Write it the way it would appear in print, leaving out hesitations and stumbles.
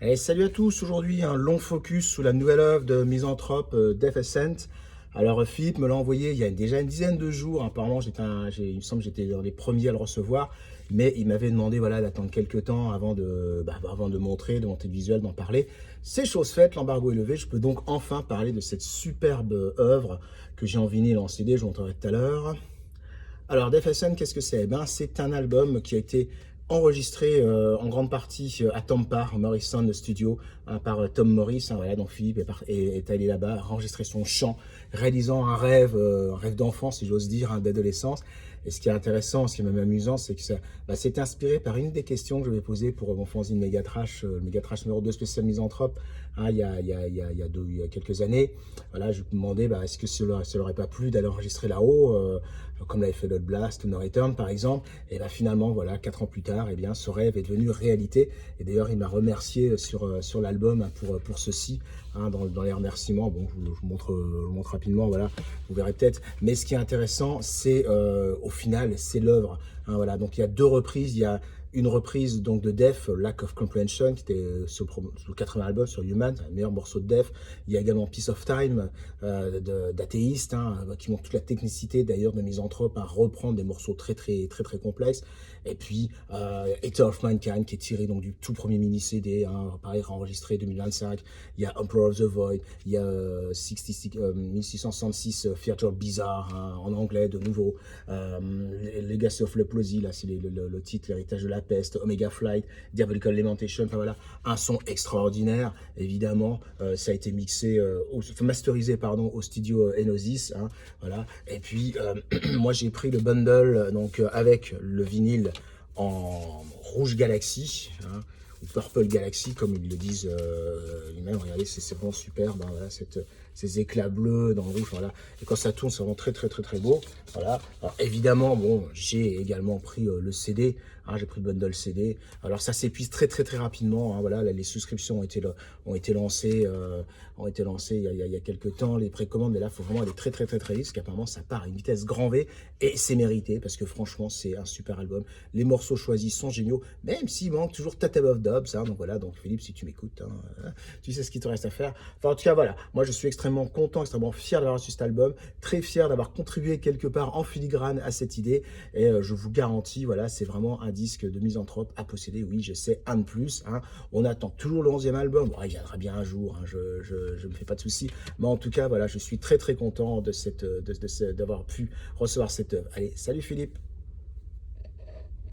Allez, salut à tous, aujourd'hui un long focus sur la nouvelle œuvre de Misanthrope Death Ascent. Alors Philippe me l'a envoyé il y a déjà une dizaine de jours, apparemment il me semble que j'étais dans les premiers à le recevoir, mais il m'avait demandé voilà, d'attendre quelques temps avant de montrer, de monter le visuel, d'en parler. C'est chose faite, l'embargo est levé, je peux donc enfin parler de cette superbe œuvre que j'ai en vinyle en CD, je vous montrerai tout à l'heure. Alors, Death Ascent, qu'est-ce que c'est? C'est un album qui a été enregistré en grande partie à Tampa, Morrison Studio, hein, par Tom Morris. Hein, voilà, donc Philippe est allé là-bas enregistrer son chant, réalisant un rêve d'enfant, si j'ose dire, hein, d'adolescence. Et ce qui est intéressant, ce qui est même amusant, c'est que ça c'est inspiré par une des questions que je vais poser pour mon fanzine Megatrash, Megatrash numéro 2 spécial Misanthrope, hein, il y a quelques années. Voilà, je me demandais, est-ce que ça leur aurait pas plu d'aller enregistrer là-haut, comme l'avait fait Blood Blast ou No Return par exemple. Et finalement, voilà, 4 ans plus tard, ce rêve est devenu réalité. Et d'ailleurs, il m'a remercié sur l'album pour ceci, hein, dans les remerciements. Bon, je vous montre rapidement, voilà, vous verrez peut-être. Mais ce qui est intéressant, c'est au final, c'est l'œuvre. Hein, voilà, donc il y a deux reprises. Il y a une reprise donc de Def, Lack of Comprehension, qui était sur le 80 album sur Human, un meilleur morceau de Def. Il y a également Piece of Time d'Athéiste, hein, qui montre toute la technicité d'ailleurs de Misanthrope à reprendre des morceaux très complexes. Et puis Eater of Mankind, qui est tiré donc du tout premier mini CD, hein, pareil, enregistré 2025. Il y a Emperor of the Void, il y a 1666 Fear Job Bizarre, hein, en anglais de nouveau. Legacy of Leprosy, là c'est le titre, l'héritage de la peste, Omega Flight, Diabolical Lamentation, voilà, un son extraordinaire, évidemment. Ça a été mixé, masterisé pardon, au studio Enosis, hein, voilà. Et puis moi j'ai pris le bundle donc avec le vinyle en rouge galaxie, hein, ou Purple Galaxy comme ils le disent lui-même. Regardez, c'est vraiment superbe, hein, voilà, ces éclats bleus dans le rouge, voilà. Et quand ça tourne, c'est vraiment très beau, voilà. Alors évidemment, bon, j'ai également pris le CD, hein, j'ai pris le bundle CD. Alors ça s'épuise très rapidement, hein, voilà. Là, les souscriptions ont été lancées il y a quelques temps, les précommandes, mais là, il faut vraiment aller très vite, parce qu'apparemment, ça part à une vitesse grand V, et c'est mérité, parce que franchement, c'est un super album. Les morceaux choisis sont géniaux, même s'il manque toujours Tat Above Dubs, hein, donc voilà, donc Philippe, si tu m'écoutes, hein, tu sais ce qu'il te reste à faire. Enfin, en tout cas, voilà, moi, je suis extrêmement content, extrêmement fier d'avoir reçu cet album, très fier d'avoir contribué quelque part en filigrane à cette idée, et je vous garantis, voilà, c'est vraiment un disque de Misanthrope à posséder. Oui, je sais, un de plus, hein. On attend toujours le 11e album, bon, il viendra bien un jour, hein, je me fais pas de soucis, mais en tout cas, voilà, je suis très content d'avoir pu recevoir cette œuvre. Allez, salut Philippe.